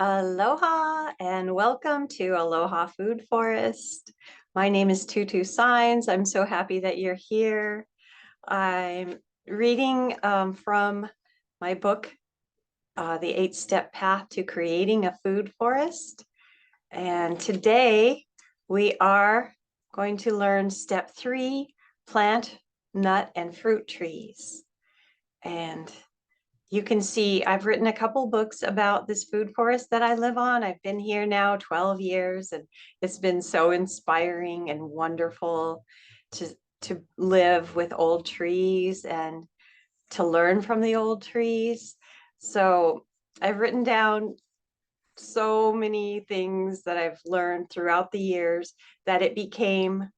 Aloha and welcome to Aloha Food Forest. My name is Tutu Signs. I'm so happy that you're here. I'm reading from my book, The 8-Step Path to Creating a Food Forest. And today we are going to learn step 3, plant, nut, and fruit trees. And you can see I've written a couple books about this food forest that I live on. I've been here now 12 years, and it's been so inspiring and wonderful to live with old trees and to learn from the old trees. So I've written down so many things that I've learned throughout the years that it became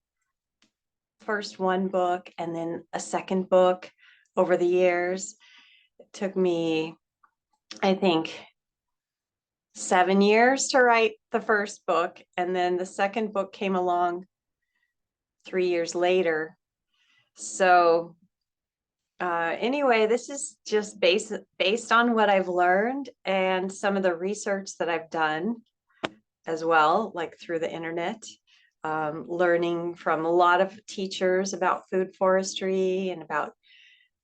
first one book and then a second book over the years. It took me, I think, 7 years to write the first book, and then the second book came along 3 years later. So anyway, this is just based on what I've learned and some of the research that I've done as well, like through the internet, learning from a lot of teachers about food forestry and about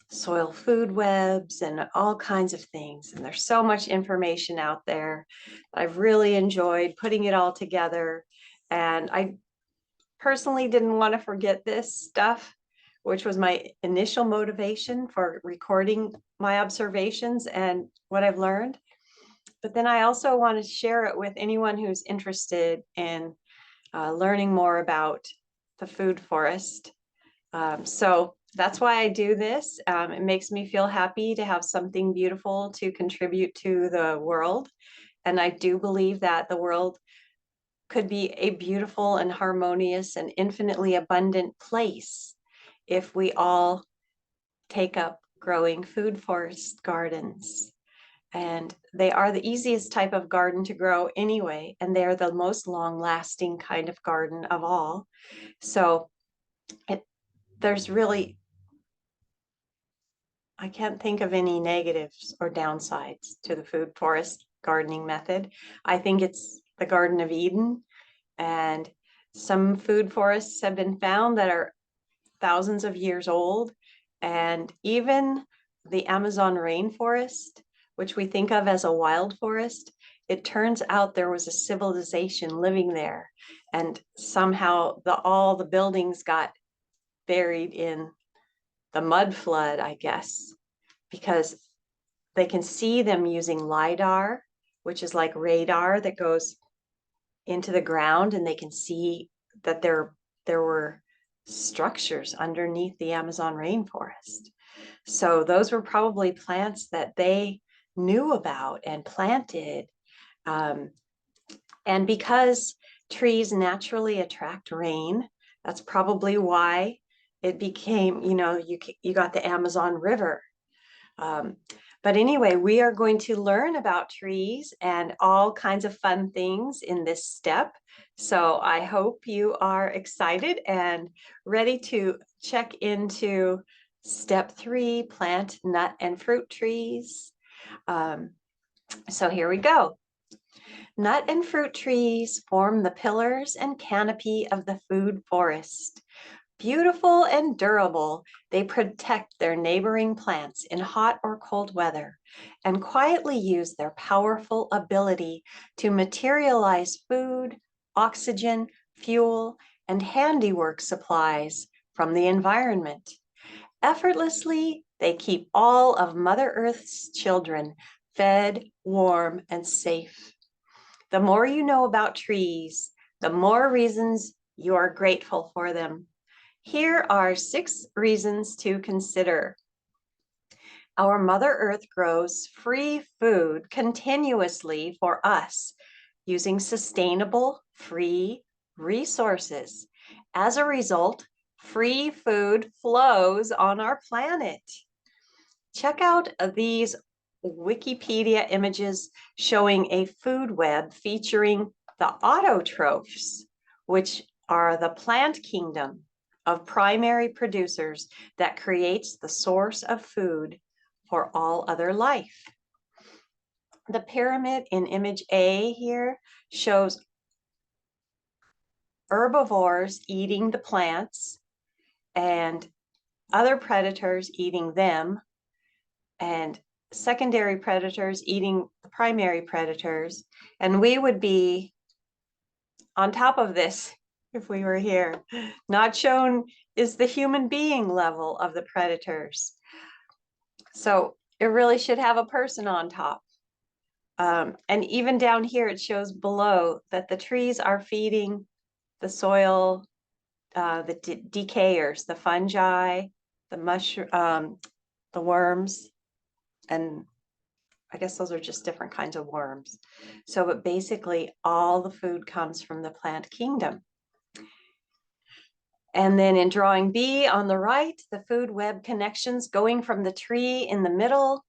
soil food webs and all kinds of things. And there's so much information out there. I've really enjoyed putting it all together. And I personally didn't want to forget this stuff, which was my initial motivation for recording my observations and what I've learned. But then I also want to share it with anyone who's interested in learning more about the food forest. So that's why I do this. It makes me feel happy to have something beautiful to contribute to the world. And I do believe that the world could be a beautiful and harmonious and infinitely abundant place if we all take up growing food forest gardens. And they are the easiest type of garden to grow anyway, and they're the most long-lasting kind of garden of all. So there's really, I can't think of any negatives or downsides to the food forest gardening method. I think it's the Garden of Eden, and some food forests have been found that are thousands of years old. And even the Amazon rainforest, which we think of as a wild forest, it turns out there was a civilization living there. And somehow all the buildings got buried in the mud flood, I guess, because they can see them using LiDAR, which is like radar that goes into the ground, and they can see that there were structures underneath the Amazon rainforest. So those were probably plants that they knew about and planted. And because trees naturally attract rain, that's probably why it became, you got the Amazon River. But anyway, we are going to learn about trees and all kinds of fun things in this step. So I hope you are excited and ready to check into step 3, plant, nut, and fruit trees. So here we go. Nut and fruit trees form the pillars and canopy of the food forest. Beautiful and durable, they protect their neighboring plants in hot or cold weather and quietly use their powerful ability to materialize food, oxygen, fuel, and handiwork supplies from the environment. Effortlessly, they keep all of Mother Earth's children fed, warm, and safe. The more you know about trees, the more reasons you are grateful for them. Here are 6 reasons to consider. Our Mother Earth grows free food continuously for us using sustainable, free resources. As a result, free food flows on our planet. Check out these Wikipedia images showing a food web featuring the autotrophs, which are the plant kingdom of primary producers that creates the source of food for all other life. The pyramid in image A here shows herbivores eating the plants and other predators eating them, and secondary predators eating the primary predators. And we would be on top of this if we were here. Not shown is the human being level of the predators. So it really should have a person on top. And even down here, it shows below that the trees are feeding the soil, the decayers, the fungi, the mushroom, the worms, and I guess those are just different kinds of worms. So, but basically all the food comes from the plant kingdom. And then in drawing B on the right, the food web connections going from the tree in the middle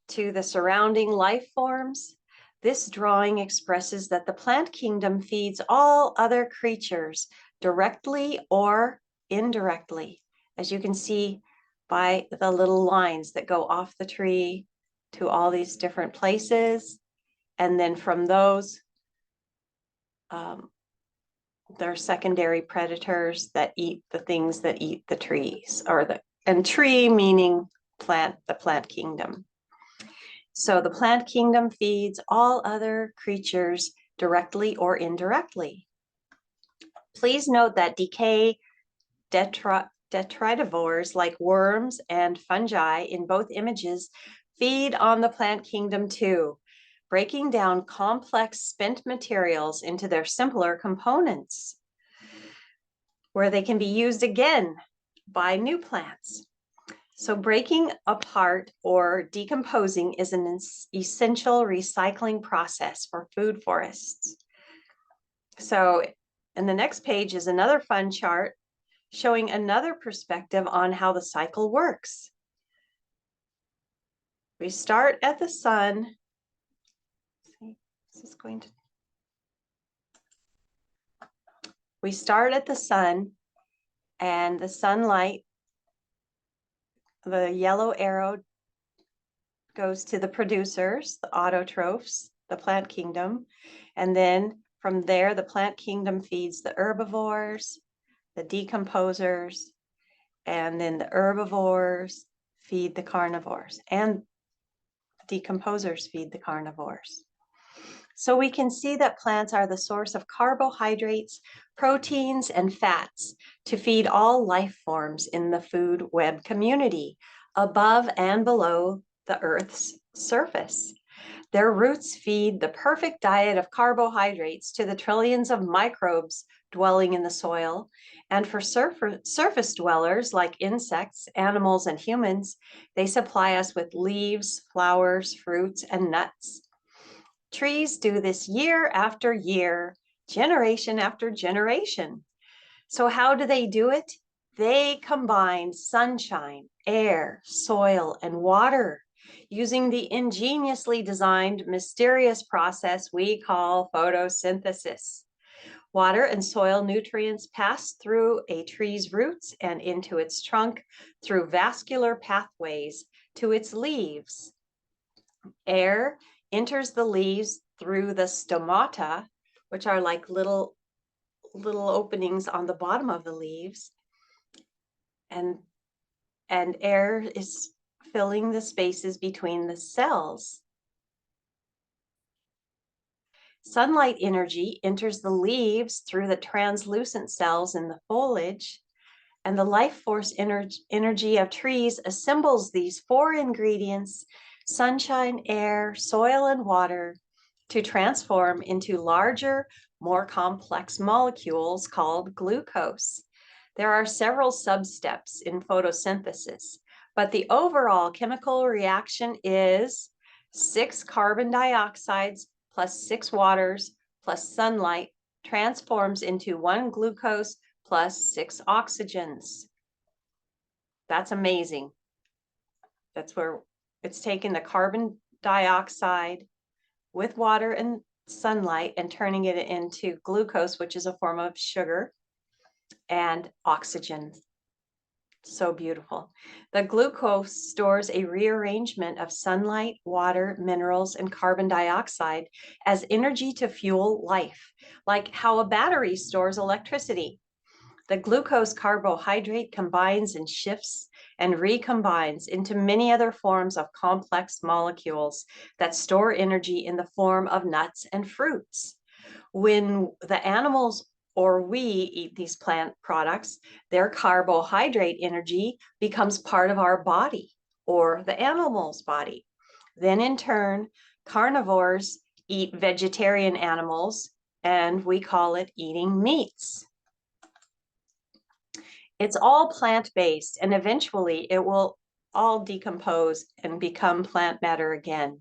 to the surrounding life forms. This drawing expresses that the plant kingdom feeds all other creatures directly or indirectly, as you can see by the little lines that go off the tree to all these different places. And then from those, there are secondary predators that eat the things that eat the trees, and tree meaning plant, the plant kingdom. So the plant kingdom feeds all other creatures directly or indirectly. Please note that decay detritivores like worms and fungi in both images feed on the plant kingdom too, breaking down complex spent materials into their simpler components, where they can be used again by new plants. So breaking apart or decomposing is an essential recycling process for food forests. So, and the next page is another fun chart showing another perspective on how the cycle works. We start at the sun. We start at the sun, and the sunlight, the yellow arrow goes to the producers, the autotrophs, the plant kingdom. And then from there, the plant kingdom feeds the herbivores, the decomposers, and then the herbivores feed the carnivores, and the decomposers feed the carnivores. So we can see that plants are the source of carbohydrates, proteins, and fats to feed all life forms in the food web community, above and below the Earth's surface. Their roots feed the perfect diet of carbohydrates to the trillions of microbes dwelling in the soil. And for surface dwellers like insects, animals, and humans, they supply us with leaves, flowers, fruits, and nuts. Trees do this year after year, generation after generation. So how do they do it? They combine sunshine, air, soil, and water using the ingeniously designed mysterious process we call photosynthesis. Water and soil nutrients pass through a tree's roots and into its trunk through vascular pathways to its leaves. Air enters the leaves through the stomata, which are like little openings on the bottom of the leaves, and air is filling the spaces between the cells. Sunlight energy enters the leaves through the translucent cells in the foliage, and the life force energy of trees assembles these four ingredients, sunshine, air, soil, and water, to transform into larger, more complex molecules called glucose. There are several substeps in photosynthesis, but the overall chemical reaction is 6 carbon dioxides plus 6 waters plus sunlight transforms into 1 glucose plus 6 oxygens. That's amazing. That's where it's taken the carbon dioxide with water and sunlight and turning it into glucose, which is a form of sugar, and oxygen. So beautiful. The glucose stores a rearrangement of sunlight, water, minerals, and carbon dioxide as energy to fuel life, like how a battery stores electricity. The glucose carbohydrate combines and shifts and recombines into many other forms of complex molecules that store energy in the form of nuts and fruits. When the animals or we eat these plant products, their carbohydrate energy becomes part of our body or the animal's body. Then in turn, carnivores eat vegetarian animals, and we call it eating meats. It's all plant-based, and eventually it will all decompose and become plant matter again.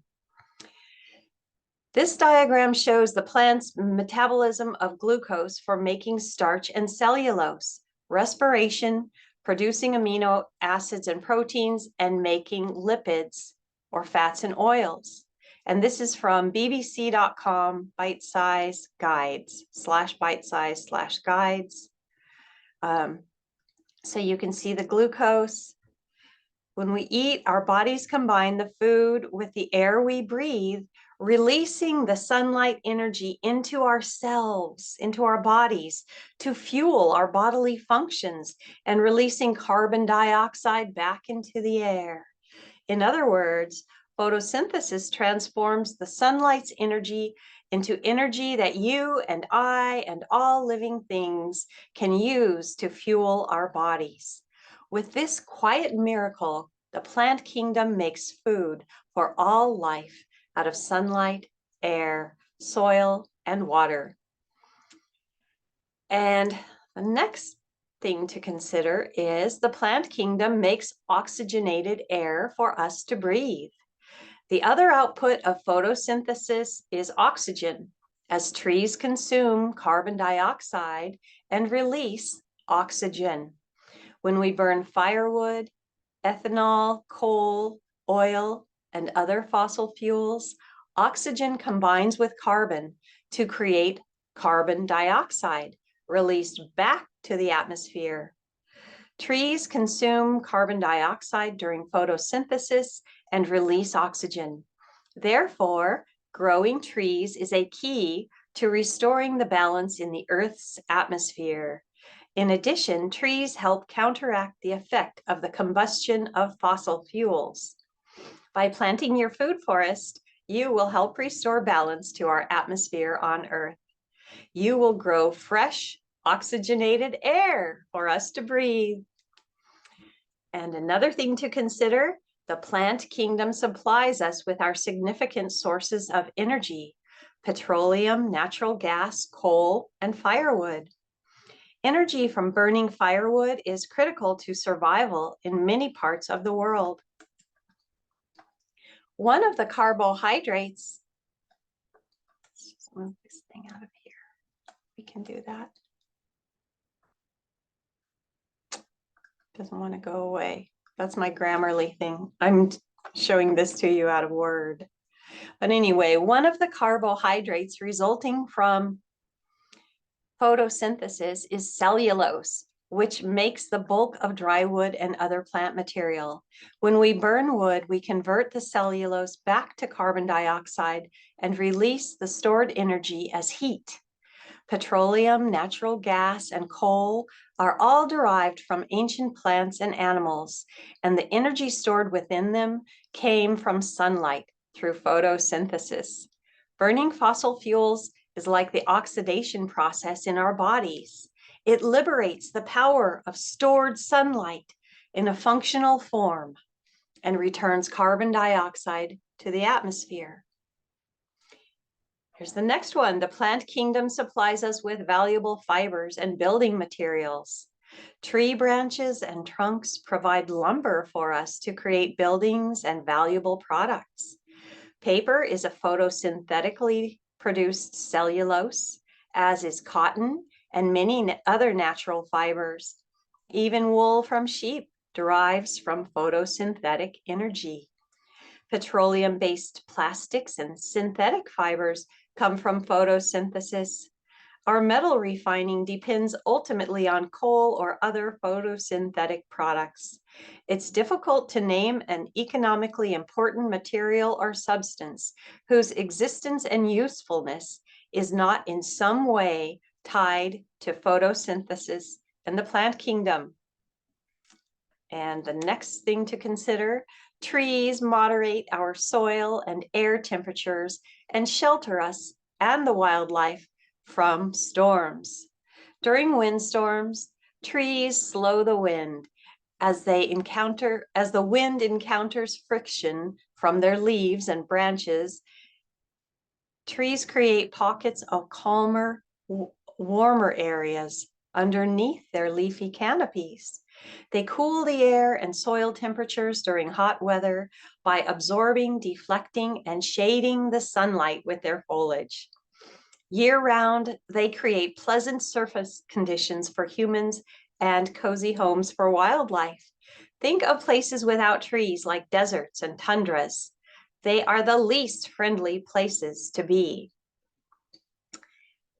This diagram shows the plant's metabolism of glucose for making starch and cellulose, respiration, producing amino acids and proteins, and making lipids or fats and oils. And this is from bbc.com bite-size guides /bite-size/guides. So you can see the glucose. When we eat, our bodies combine the food with the air we breathe, releasing the sunlight energy into ourselves, into our bodies, to fuel our bodily functions, and releasing carbon dioxide back into the air. In other words, photosynthesis transforms the sunlight's energy into energy that you and I and all living things can use to fuel our bodies. With this quiet miracle, the plant kingdom makes food for all life out of sunlight, air, soil, and water. And the next thing to consider is the plant kingdom makes oxygenated air for us to breathe. The other output of photosynthesis is oxygen, as trees consume carbon dioxide and release oxygen. When we burn firewood, ethanol, coal, oil, and other fossil fuels, oxygen combines with carbon to create carbon dioxide, released back to the atmosphere. Trees consume carbon dioxide during photosynthesis and release oxygen. Therefore, growing trees is a key to restoring the balance in the Earth's atmosphere. In addition, trees help counteract the effect of the combustion of fossil fuels. By planting your food forest, you will help restore balance to our atmosphere on Earth. You will grow fresh, oxygenated air for us to breathe. And another thing to consider, the plant kingdom supplies us with our significant sources of energy: petroleum, natural gas, coal, and firewood. Energy from burning firewood is critical to survival in many parts of the world. One of the carbohydrates, let's just move this thing out of here. We can do that. Doesn't want to go away. That's my Grammarly thing. I'm showing this to you out of Word. But anyway, one of the carbohydrates resulting from photosynthesis is cellulose, which makes the bulk of dry wood and other plant material. When we burn wood, we convert the cellulose back to carbon dioxide and release the stored energy as heat. Petroleum, natural gas, and coal are all derived from ancient plants and animals, and the energy stored within them came from sunlight through photosynthesis. Burning fossil fuels is like the oxidation process in our bodies. It liberates the power of stored sunlight in a functional form and returns carbon dioxide to the atmosphere. Here's the next one. The plant kingdom supplies us with valuable fibers and building materials. Tree branches and trunks provide lumber for us to create buildings and valuable products. Paper is a photosynthetically produced cellulose, as is cotton and many other natural fibers. Even wool from sheep derives from photosynthetic energy. Petroleum-based plastics and synthetic fibers come from photosynthesis. Our metal refining depends ultimately on coal or other photosynthetic products. It's difficult to name an economically important material or substance whose existence and usefulness is not in some way tied to photosynthesis in the plant kingdom. And the next thing to consider, trees moderate our soil and air temperatures and shelter us and the wildlife from storms. During windstorms, trees slow the wind as the wind encounters friction from their leaves and branches. Trees create pockets of calmer, warmer areas underneath their leafy canopies. They cool the air and soil temperatures during hot weather by absorbing, deflecting, and shading the sunlight with their foliage. Year-round, they create pleasant surface conditions for humans and cozy homes for wildlife. Think of places without trees like deserts and tundras. They are the least friendly places to be.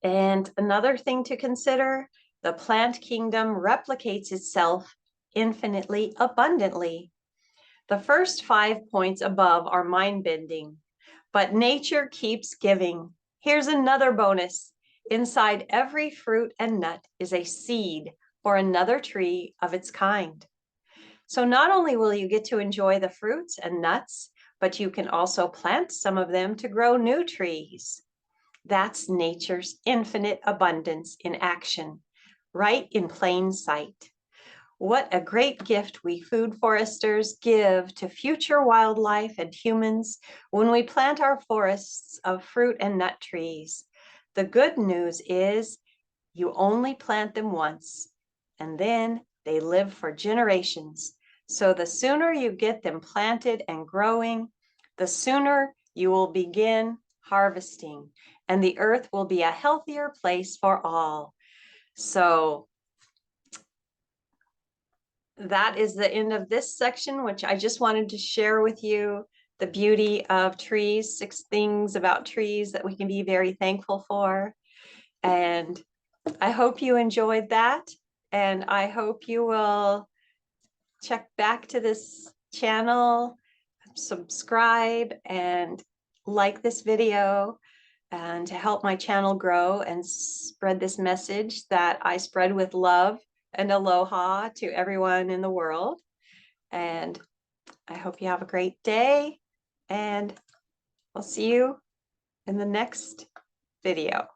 And another thing to consider, the plant kingdom replicates itself infinitely abundantly. The first 5 points above are mind-bending, but nature keeps giving. Here's another bonus. Inside every fruit and nut is a seed for another tree of its kind. So not only will you get to enjoy the fruits and nuts, but you can also plant some of them to grow new trees. That's nature's infinite abundance in action, right in plain sight. What a great gift we food foresters give to future wildlife and humans when we plant our forests of fruit and nut trees. The good news is you only plant them once, and then they live for generations. So the sooner you get them planted and growing, the sooner you will begin harvesting, and the earth will be a healthier place for all. So that is the end of this section, which I just wanted to share with you the beauty of trees, 6 things about trees that we can be very thankful for. And I hope you enjoyed that. And I hope you will check back to this channel, subscribe, and like this video, and to help my channel grow and spread this message that I spread with love and aloha to everyone in the world. And I hope you have a great day, and I'll see you in the next video.